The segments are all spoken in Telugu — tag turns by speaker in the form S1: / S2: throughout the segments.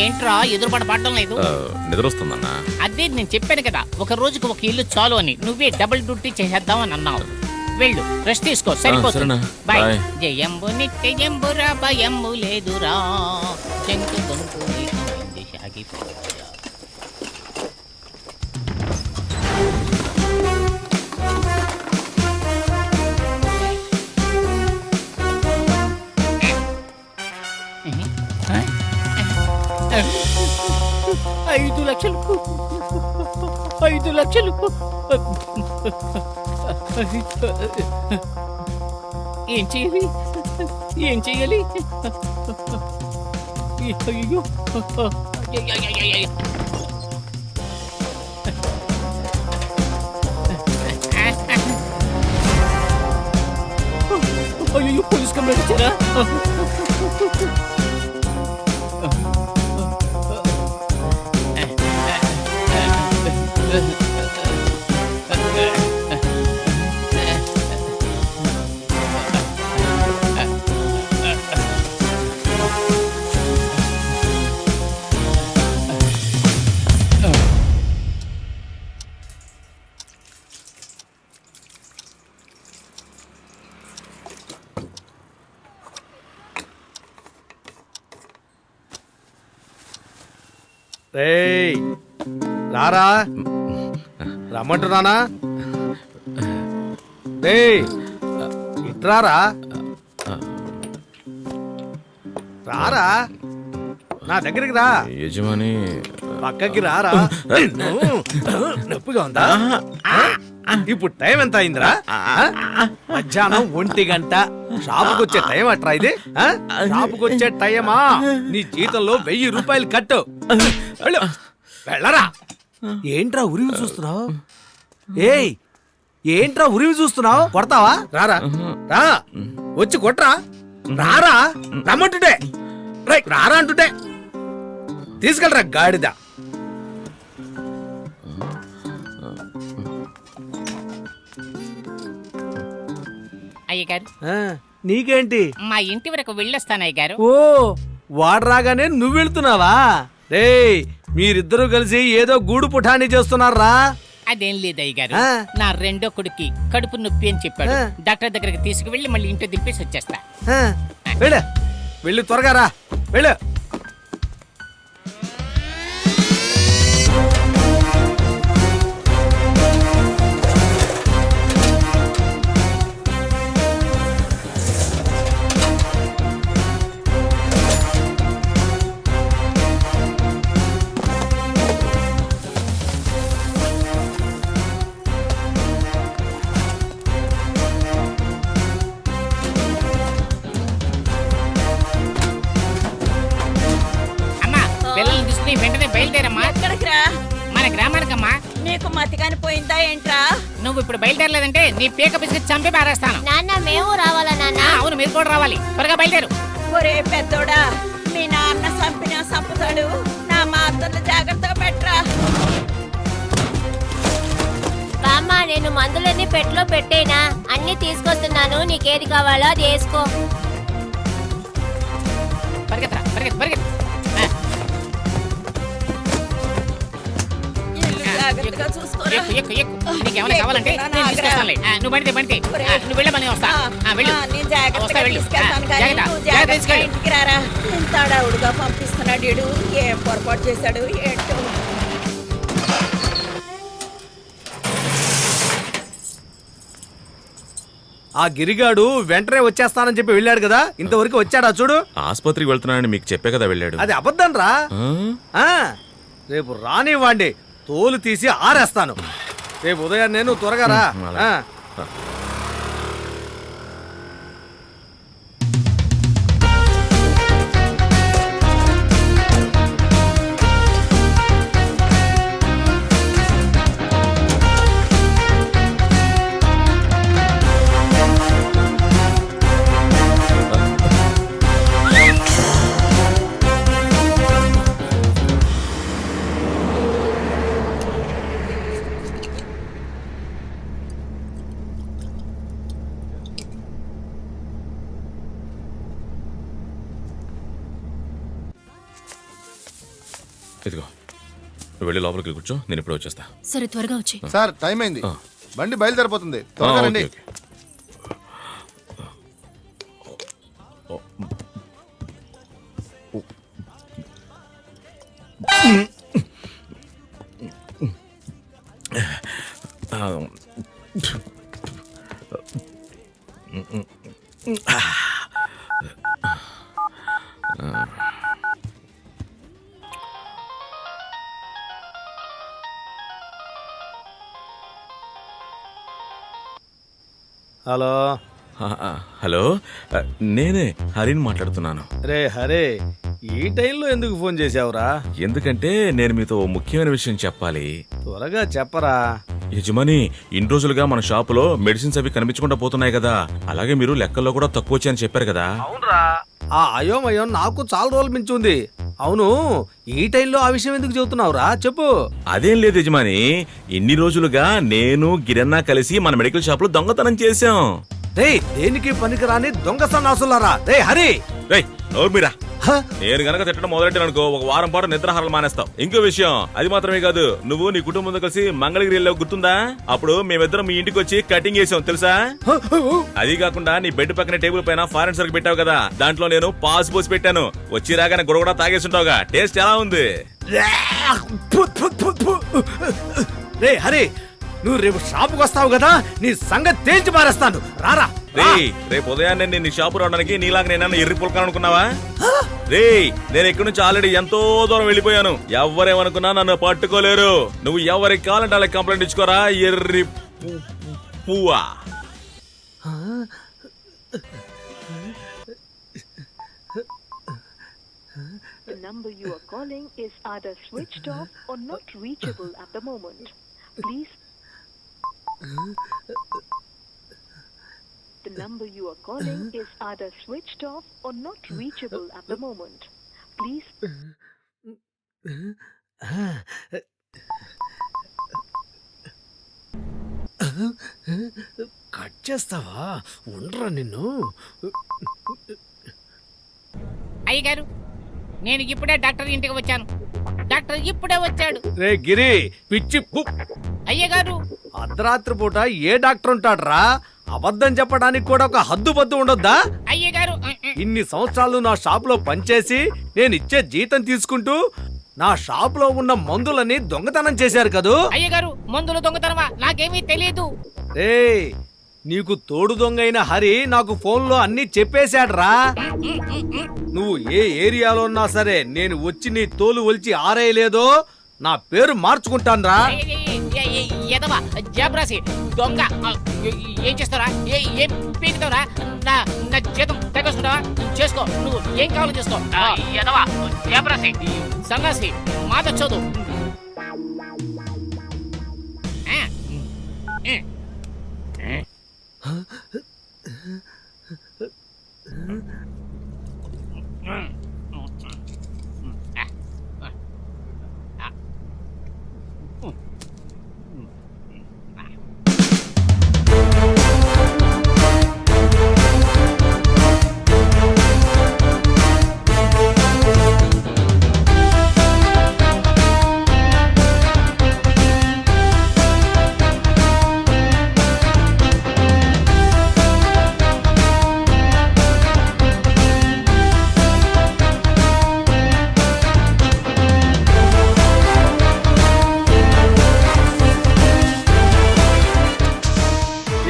S1: ఏంట్రా ఎదురుపడ పడడం లేదు?
S2: నిద్ర వస్తుందన్నా.
S1: అదే నేను చెప్పాను కదా, ఒక రోజుకి ఒక ఇల్లు చాలు అని. నువ్వే డబుల్ డ్యూటీ చేసేద్దామని అన్నావు. వెళ్ళు, రెస్ట్ తీసుకో, సరిపోతుంది. బాయ్. జయంబు నిత్యయంబురా భయంబు లేదురా, జంతు గొంతు సాగిపోరా. ఐదు లక్షలు 5 లక్షలు. ఏం చేయాలి? ఏం చేయాలి? అయ్యో, అయ్యో, పోలీస్ కంప్లైంట్ ఇచ్చారా?
S3: రేయ్ రారా, రమ్మంటున్నానా? రేయ్ ఇట్రారా, రారా, నా దగ్గరికి రా.
S2: యజమాని
S3: పక్కకి రారా. నొప్పిగా ఉందా? ఇప్పుడు టైం ఎంత అయిందిరా? మధ్యాహ్నం 1 గంట. షాపుకి వచ్చే టైం అట్రా ఇది? షాపుకి వచ్చే టైమా? నీ జీతంలో 1000 రూపాయలు కట్టు. వెళ్ళరా. ఏంట్రా ఉరివి చూస్తున్నావు? ఏయ్, ఏంట్రా ఉరివి చూస్తున్నావు? కొడతావా? రారా, రా, వచ్చి కొట్రా. రారా, రమ్మంటుంటే, రారా అంటుంటే. తీసుకెళ్ళరా గాడిద.
S1: అయ్యగారు,
S3: నీకేంటి?
S1: మా ఇంటి వరకు వెళ్ళొస్తాను అయ్యగారు.
S3: ఓ, వాడు రాగానే నువ్వు వెళ్తున్నావా? రేయ్, మీరిద్దరూ కలిసి ఏదో గూడు పుఠాని చేస్తున్నారా?
S1: అదేం లేదు అయ్యగారు, నా రెండో కొడుక్కి కడుపు నొప్పి అని చెప్పాడు. డాక్టర్ దగ్గరికి తీసుకువెళ్ళి మళ్ళీ ఇంట్లో దింపేసి వచ్చేస్తా.
S3: వెళ్ళి త్వరగా రా, వెళ్ళు.
S1: వెంటనే బయలుదేరమ్మా.
S4: ఎక్కడికిరా?
S1: మన గ్రామానికమ్మా.
S4: నీకు మతిగాని పోయిందా ఏంట్రా?
S1: నువ్వు ఇప్పుడు బయలుదేరలేదంటే నీ పీక పిసికి చంపి పారేస్తాను.
S5: నాన్న, మేము రావాలా నాన్న?
S1: అవును, మీరు కూడా రావాలి. త్వరగా బయలుదేరు.
S4: ఒరే పెద్దోడా, మీ నాన్న చంపినా చంపుతాడు. నా మాతను జాగ్రత్తగా పెట్టరా.
S5: బామ్మ, నేను మందులన్నీ పెట్లో పెట్టేనా? అన్ని తీసుకొస్తున్నాను, నీకేది కావాలో అది వేసుకో.
S1: పరిగెత్తరా, పరిగెత్తు, పరిగెత్తు.
S4: జాగ్రత్తగా చూసుకోరా.
S1: నీకేమైనా కావాలంటే నేను తీసుకొస్తానులే. నువ్వు బండి నువ్వు వెళ్ళమని వస్తా.
S4: నేను జాగ్రత్తగా తీసుకెళ్తాను కానీ నువ్వు జాగ్రత్తగా ఇంటికి రారా. ఎంత అడావుడుగా పంపిస్తున్నాడు వీడు. ఏం పొరపాటు చేశాడు ఏంటో.
S3: ఆ గిరిగాడు వెంటనే వచ్చేస్తానని చెప్పి వెళ్ళాడు కదా, ఇంతవరకు వచ్చాడా చూడు?
S2: ఆసుపత్రికి వెళ్తున్నానని మీకు చెప్పే కదా వెళ్ళాడు.
S3: అది అబద్ధం రా. రేపు రానివ్వండి, తోలు తీసి ఆరేస్తాను. రేపు ఉదయం నేను త్వరగా రా.
S2: ఇదిగో నువ్వు వెళ్ళి లోపలికి కూర్చో, నేను ఇప్పుడే వచ్చేస్తా.
S6: సరే త్వరగా వచ్చి.
S7: సార్ టైం అయింది,
S2: ఆ.
S7: బండి బయలుదేరిపోతుంది, త్వరగా
S2: ఓకే,
S7: రండి.
S2: ఓకే.
S3: హలో
S2: హలో, నేనే హరిని మాట్లాడుతున్నాను.
S3: రే హరే, ఈ టైంలో ఎందుకు ఫోన్ చేసావురా?
S2: ఎందుకంటే నేను మీతో ఓ ముఖ్యమైన విషయం చెప్పాలి.
S3: త్వరగా చెప్పరా.
S2: యజమాని, ఇన్ని రోజులుగా మన షాపులో మెడిసిన్స్ అవి కనిపించకుండా పోతున్నాయి కదా, అలాగే మీరు లెక్కల్లో కూడా తక్కువ వచ్చాయని చెప్పారు కదా.
S3: అవునరా, ఆ అయోమయం నాకు చాలా రోజులు మించి ఉంది. అవును, ఈ టైంలో ఆ విషయం ఎందుకు చెబుతున్నావురా? చెప్పు.
S2: అదేం లేదు యజమాని, ఇన్ని రోజులుగా నేను గిరన్నా కలిసి మన మెడికల్ షాప్ లో దొంగతనం చేశాం.
S3: రే, దేనికి పనికిరాని దొంగ సన్నాసులారా. రే హరి,
S2: రేయ్ నోరు మీరా,
S3: హ?
S2: నేను గనక తిట్టడం మొదలెట్టాను అనుకో, ఒక వారం పాటు నిద్రాహారాలు మానేస్తావు. ఇంకో విషయం, అది మాత్రమే కాదు, నువ్వు నీ కుటుంబంతో కలిసి మంగళగిరి వెళ్ళావు గుర్తుందా? అప్పుడు మేమిద్దరం మీ ఇంటికి వచ్చి కటింగ్ చేసాం తెలుసా? అది కాకుండా నీ బెడ్ పక్కన టేబుల్ పైన ఫారెన్ సరుకు పెట్టావు కదా, దాంట్లో నేను పాస్ పోసి పెట్టాను. వచ్చి రాగానే గుడ కూడా తాగేస్తుంటావుగా. టేస్ట్ ఎలా ఉంది?
S3: రే హరి, నువ్వు రేపు షాపుకి వస్తావు కదా, నీ సంగతి తేల్చి మారేస్తాను. రారా.
S2: రేయ్, రేపు ఉదయాన్నే నేను నీ షాపు రావడానికి నీలాగా నేనన్నా ఎర్రి పుల్కాను అనుకున్నావా? రేయ్, నేను ఇక్కడి నుంచి ఆల్రెడీ ఎంతో దూరం వెళ్ళిపోయాను. ఎవరేమనుకున్నా నన్ను పట్టుకోలేరు. నువ్వు ఎవరికి కావాలంటే వాళ్ళకి కంప్లైంట్ ఇచ్చుకోరా, ఎర్రి పువ్వా.
S8: The number you are calling is either switched off or not reachable at the moment. Please. The number you are calling is either switched off or not reachable at the moment. Please.
S3: Cut చేస్తావా? ఉండరా నిన్ను.
S1: అయ్యగారు, నేను ఇప్పుడే డాక్టర్ ఇంటికి వచ్చాను. డాక్టర్ ఇప్పుడే వచ్చాడు.
S3: రే గిరి, పిచ్చి
S1: అయ్యగారు,
S3: అర్ధరాత్రి పూట ఏ డాక్టర్ ఉంటాడ్రా? అబద్ధం చెప్పడానికి కూడా ఒక హద్దు ఉండొద్దా?
S1: అయ్యగారు,
S3: ఇన్ని సంవత్సరాలు నా షాపులో పనిచేసి నేను ఇచ్చే జీతం తీసుకుంటూ నా షాపులో ఉన్న మందులని దొంగతనం చేశారు కదూ.
S1: అయ్యగారు, మందులు దొంగతనమా? నాకేమీ తెలియదు.
S3: రే, నీకు తోడు దొంగైన హరి నాకు ఫోన్లో అన్ని చెప్పేశాడ్రా. నువ్వు ఏ ఏరియాలో ఉన్నా సరే నేను వచ్చి నీ తోలు ఒలిచి ఆరేయలేదో నా పేరు మార్చుకుంటాన్రా.
S1: ఎదవా జాబ్రాసి దొంగ, ఏం చేస్తారా? ఏం పీకుతావరా? నా నా జీతం తగ్గొస్తున్నావా? చేసుకో, నువ్వు ఏం కావాలో చేసుకో. ఎదవా జాబ్రాసి సన్నాసి మాట చదువు.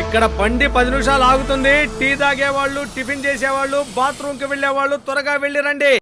S3: ఇక్కడ బండి 10 నిమిషాలు ఆగుతుంది. టీ తాగేవాళ్ళు, టిఫిన్ చేసేవాళ్ళు, బాత్రూమ్ కి వెళ్లే వాళ్ళు త్వరగా వెళ్ళి రండి.